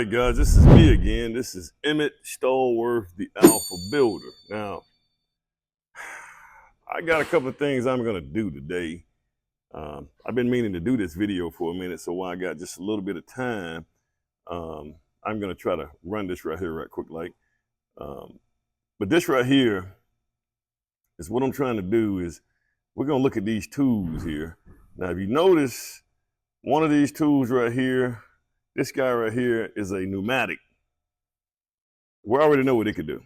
right, guys, this is me again. This is Emmett Stallworth, the Alpha Builder. Now, I got a couple of things I'm going to do today. I've been meaning to do this video for a minute, so while I got just a little bit of time, I'm going to try to run this right here right quick like. But this right here is what I'm trying to do is we're going to look at these tools here. Now, if you notice, one of these tools right here, this guy right here is a pneumatic. We already know what it could do.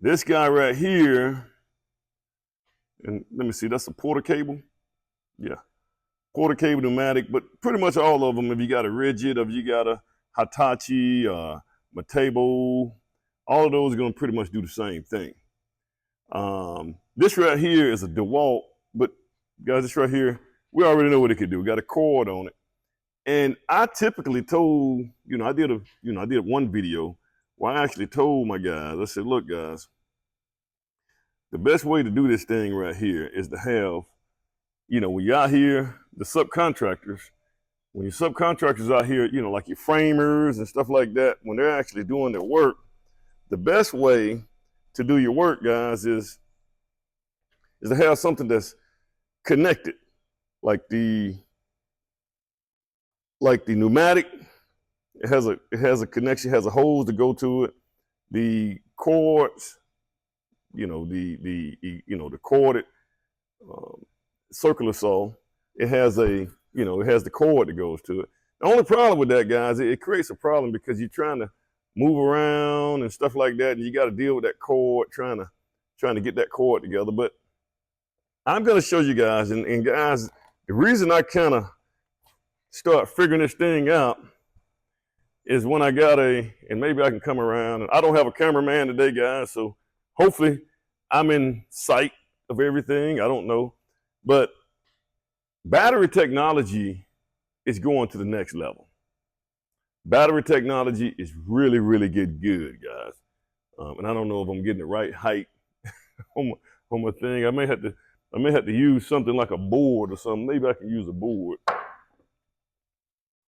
This guy right here, and let me see, that's a Porter cable. Yeah, Porter cable pneumatic, but pretty much all of them, if you got a rigid, if you got a Hitachi, Matebo, all of those are gonna pretty much do the same thing. This right here is a DeWalt, but guys, this right here, we already know what it could do. We got a cord on it. And I typically told, I did one video where I actually told my guys, I said, look guys, the best way to do this thing right here is to have, when you're out here, the subcontractors, when your subcontractors out here, like your framers and stuff like that, when they're actually doing their work, the best way to do your work, guys, is to have something that's connected, like the pneumatic. It has a connection, has a hose to go to it. The cords, the corded circular saw, it has it has the cord that goes to it. The only problem with that, guys, it creates a problem because you're trying to move around and stuff like that, and you got to deal with that cord, trying to get that cord together. But I'm going to show you guys, and guys, the reason I kind of start figuring this thing out is when I got and maybe I can come around, and I don't have a cameraman today, guys, so hopefully I'm in sight of everything. I don't know, but battery technology is going to the next level. Battery technology is really, really getting good, guys. And I don't know if I'm getting the right height on my thing. I may have to use something like a board or something. Maybe I can use a board.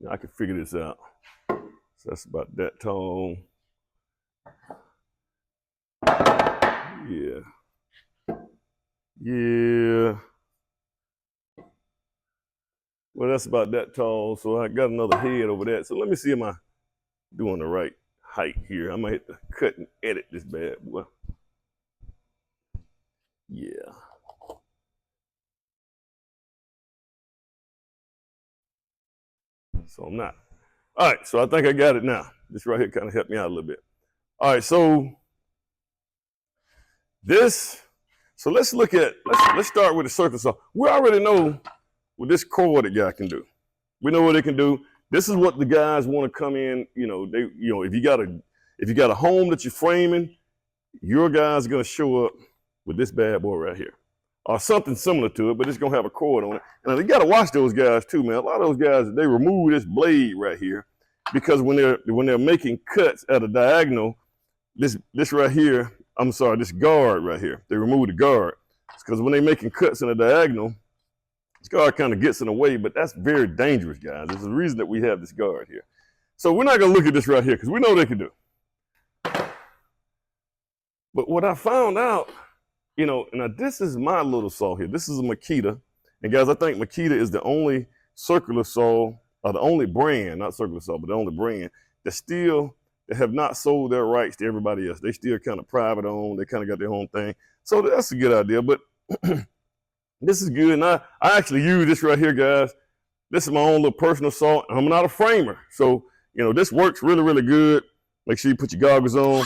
I can figure this out. So that's about that tall. Yeah. Well, that's about that tall. So I got another head over that. So let me see, am I doing the right height here? I might have to cut and edit this bad boy. Yeah. So I'm not. All right, so I think I got it now. This right here kind of helped me out a little bit. All right, so let's start with the circular saw. We already know what this cord guy can do. We know what it can do. This is what the guys want to come in, if you got a home that you're framing, your guys are gonna show up with this bad boy right here. Or something similar to it, but it's gonna have a cord on it. And you gotta watch those guys too, man. A lot of those guys, they remove this blade right here because when they're making cuts at a diagonal, this right here, this guard right here, they remove the guard. It's because when they're making cuts in a diagonal, this guard kind of gets in the way, but that's very dangerous, guys. There's a reason that we have this guard here. So we're not gonna look at this right here because we know what they can do. But what I found out, now this is my little saw here. This is a Makita. And guys, I think Makita is the only circular saw, or the only brand, not circular saw, but the only brand that have not sold their rights to everybody else. They still kind of private owned. They kind of got their own thing. So that's a good idea. But this is good. And I actually use this right here, guys. This is my own little personal saw. I'm not a framer. So, this works really, really good. Make sure you put your goggles on.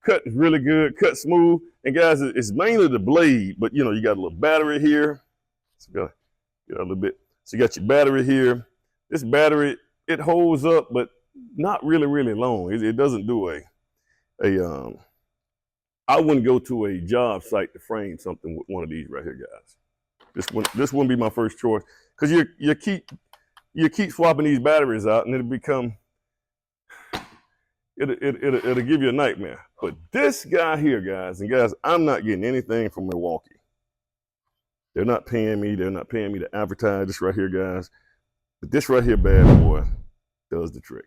Cut is really good, cut smooth. And guys, it's mainly the blade, but you got a little battery here. So get a little bit. So you got your battery here. This battery, it holds up, but not really, really long. It doesn't do I wouldn't go to a job site to frame something with one of these right here, guys. This wouldn't be my first choice because you keep swapping these batteries out and it'll give you a nightmare. But this guy here, guys, I'm not getting anything from Milwaukee. They're not paying me. They're not paying me to advertise this right here, guys. But this right here, bad boy, does the trick.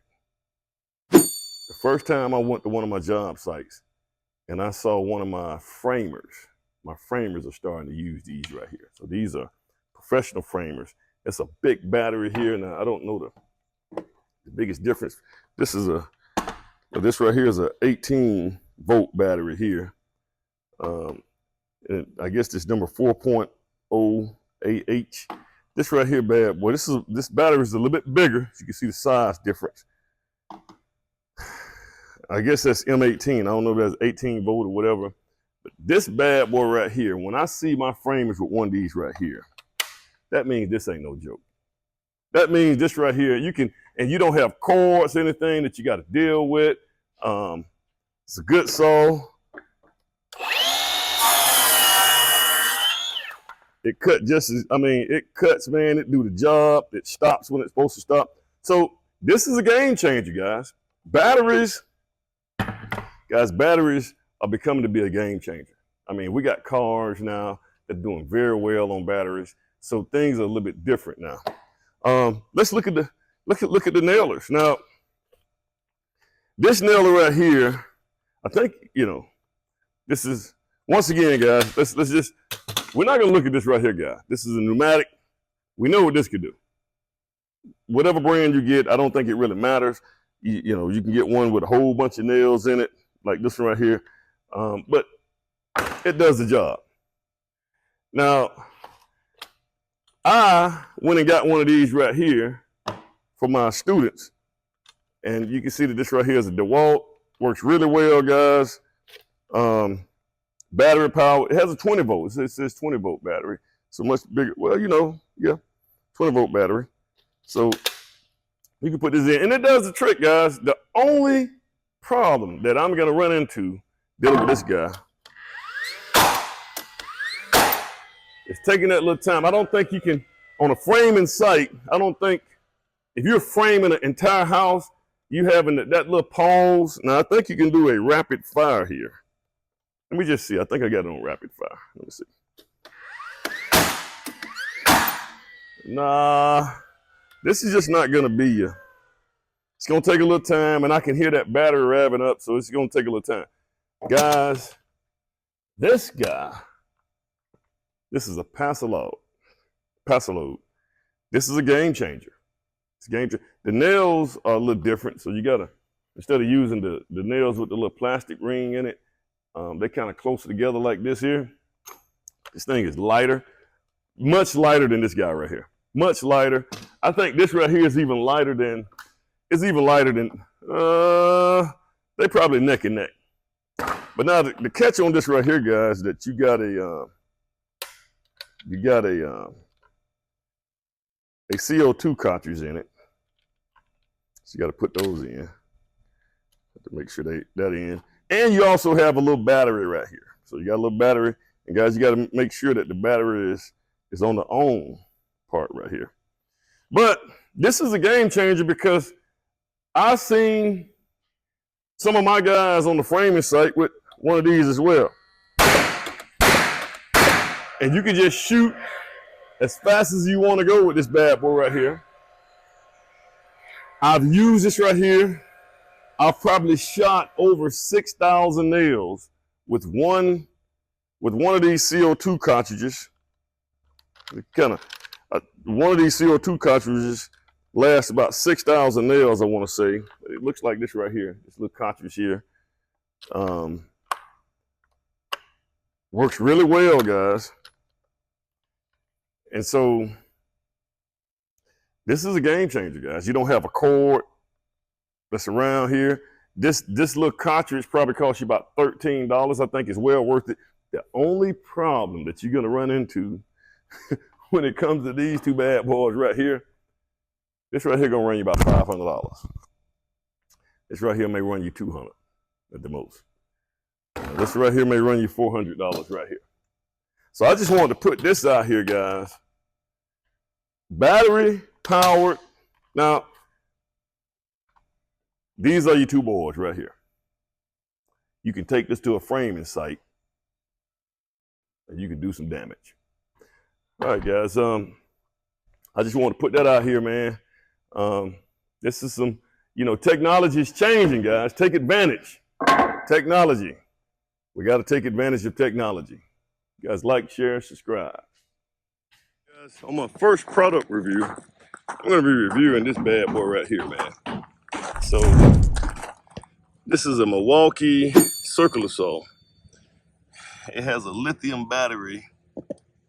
The first time I went to one of my job sites and I saw one of my framers are starting to use these right here. So these are professional framers. It's a big battery here. Now, I don't know the biggest difference. This right here is a 18-volt battery here. And I guess this number 4.0 AH. This right here, bad boy. This battery is a little bit bigger. So you can see the size difference. I guess that's M18. I don't know if that's 18 volt or whatever. But this bad boy right here, when I see my framers with one of these right here, that means this ain't no joke. That means this right here, and you don't have cords or anything that you got to deal with. It's a good saw. It cuts, man. It do the job. It stops when it's supposed to stop. So this is a game changer, guys. Batteries are becoming to be a game changer. I mean, we got cars now that are doing very well on batteries. So things are a little bit different now. Let's look at the nailers. Now, this nailer right here, I think, this is, once again, guys, we're not gonna look at this right here, guys. This is a pneumatic. We know what this could do. Whatever brand you get, I don't think it really matters. You can get one with a whole bunch of nails in it, like this one right here. But it does the job. Now, I went and got one of these right here for my students. And you can see that this right here is a DeWalt. Works really well, guys. Battery power, it has a 20 volt. It says 20 volt battery. So much bigger. Well, yeah, 20 volt battery. So you can put this in. And it does the trick, guys. The only problem that I'm going to run into dealing with this guy is taking that little time. I don't think you can, on a framing site, I don't think, if you're framing an entire house, you having that little pause. Now, I think you can do a rapid fire here. Let me just see. I think I got it on rapid fire. Let me see. Nah, this is just not going to be you. It's going to take a little time, and I can hear that battery revving up, so it's going to take a little time. Guys, this guy, this is a Paslode. This is a game changer. It's a game changer. The nails are a little different, so you got to, instead of using the nails with the little plastic ring in it, they're kind of closer together like this here. This thing is lighter, much lighter than this guy right here. Much lighter. I think this right here is even lighter than, they probably neck and neck. But now the catch on this right here, guys, that you got a CO2 cartridge in it. So you got to put those in to make sure that in. And you also have a little battery right here. So you got a little battery, and guys, you got to make sure that the battery is on the on part right here. But this is a game changer because I've seen some of my guys on the framing site with one of these as well. And you can just shoot as fast as you want to go with this bad boy right here. I've used this right here. I've probably shot over 6,000 nails with one of these CO2 cartridges. One of these CO2 cartridges lasts about 6,000 nails, I want to say. It looks like this right here, this little cartridge here. Works really well, guys. And so this is a game changer, guys. You don't have a cord that's around here. This little cartridge probably costs you about $13. I think it's well worth it. The only problem that you're gonna run into when it comes to these two bad boys right here, this right here gonna run you about $500. This right here may run you $200 at the most. This right here may run you $400 right here. So I just wanted to put this out here, guys. Battery powered. Now, these are your two boards right here. You can take this to a framing site and you can do some damage. All right, guys. I just want to put that out here, man. This is some, technology is changing, guys. Take advantage. Technology. We got to take advantage of technology. You guys like, share, subscribe. Guys, on my first product review, I'm going to be reviewing this bad boy right here, man. So this is a Milwaukee circular saw. It has a lithium battery,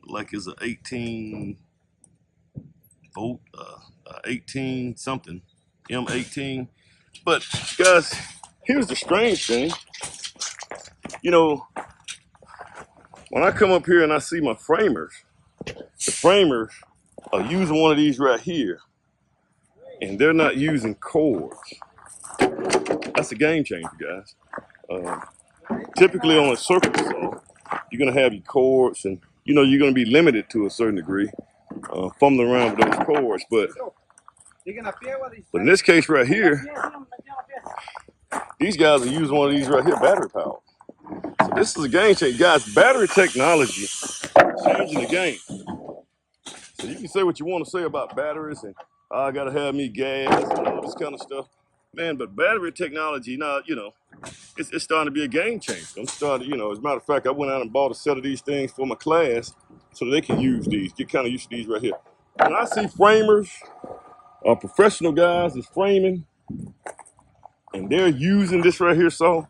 like it's a 18 volt, 18 something, M18. But guys, here's the strange thing. When I come up here and I see my framers, the framers are using one of these right here, and they're not using cords. That's a game changer, guys. Typically on a circular saw, you're gonna have your cords, and you're gonna be limited to a certain degree, fumbling around with those cords. But in this case right here, these guys are using one of these right here, battery powered. So this is a game changer, guys. Battery technology is changing the game. So you can say what you want to say about batteries and I gotta have me gas and all this kind of stuff, man. But battery technology now, it's starting to be a game changer. I'm starting, as a matter of fact, I went out and bought a set of these things for my class so they can use these, get kind of used to these right here. When I see framers, professional guys is framing, and they're using this right here saw,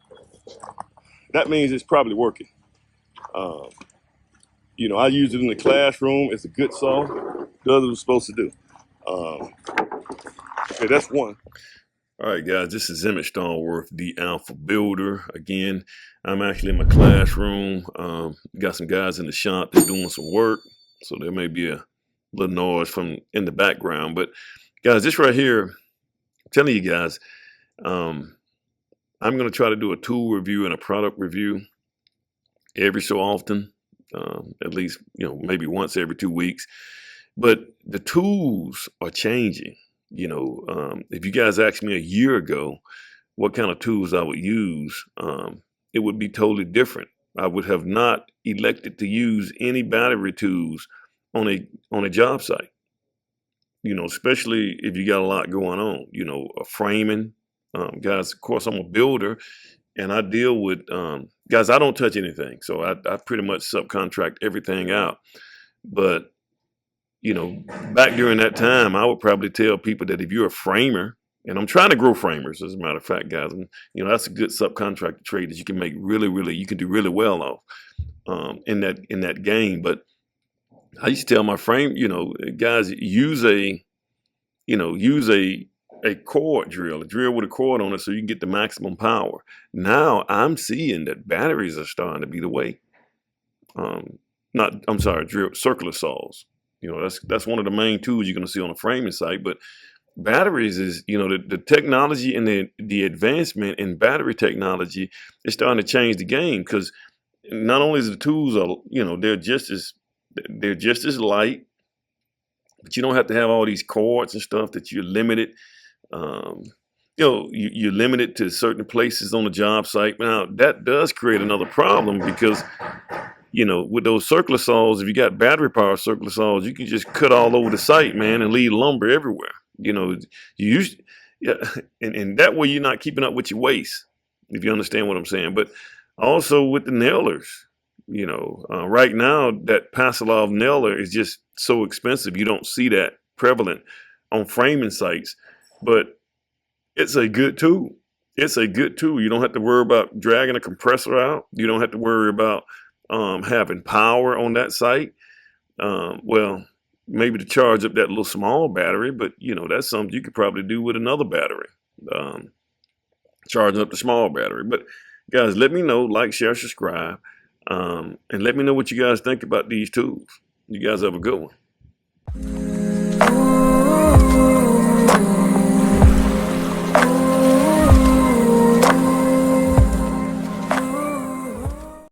that means it's probably working. I use it in the classroom. It's a good saw. Does what it's supposed to do. Okay, that's one. All right, guys, this is Emmett Stallworth, the Alpha Builder. Again, I'm actually in my classroom. Got some guys in the shop that's doing some work, so there may be a little noise from in the background. But guys, this right here, I'm telling you guys, I'm going to try to do a tool review and a product review every so often, at least, maybe once every 2 weeks. But the tools are changing. If you guys asked me a year ago what kind of tools I would use, it would be totally different. I would have not elected to use any battery tools on a job site. Especially if you got a lot going on. Framing, guys. Of course, I'm a builder, and I deal with guys. I don't touch anything, so I pretty much subcontract everything out. But back during that time, I would probably tell people that if you're a framer, and I'm trying to grow framers, as a matter of fact, guys, and that's a good subcontractor trade that you can make you can do really well off in that game. But I used to tell my guys, use a cord drill, a drill with a cord on it, so you can get the maximum power. Now I'm seeing that batteries are starting to be the way. Circular saws. That's one of the main tools you're going to see on a framing site. But batteries is, the technology and the advancement in battery technology is starting to change the game, because not only is the tools are, they're just as light, but you don't have to have all these cords and stuff that you're limited. You're limited to certain places on the job site. Now that does create another problem, because with those circular saws, if you got battery power circular saws, you can just cut all over the site, man, and leave lumber everywhere. And that way you're not keeping up with your waste, if you understand what I'm saying. But also with the nailers, right now that Paslode nailer is just so expensive. You don't see that prevalent on framing sites, but it's a good tool. It's a good tool. You don't have to worry about dragging a compressor out. You don't have to worry about having power on that site. Well, maybe to charge up that little small battery, but that's something you could probably do with another battery, charging up the small battery. But guys, let me know, like, share, subscribe, and let me know what you guys think about these tools. You guys have a good one.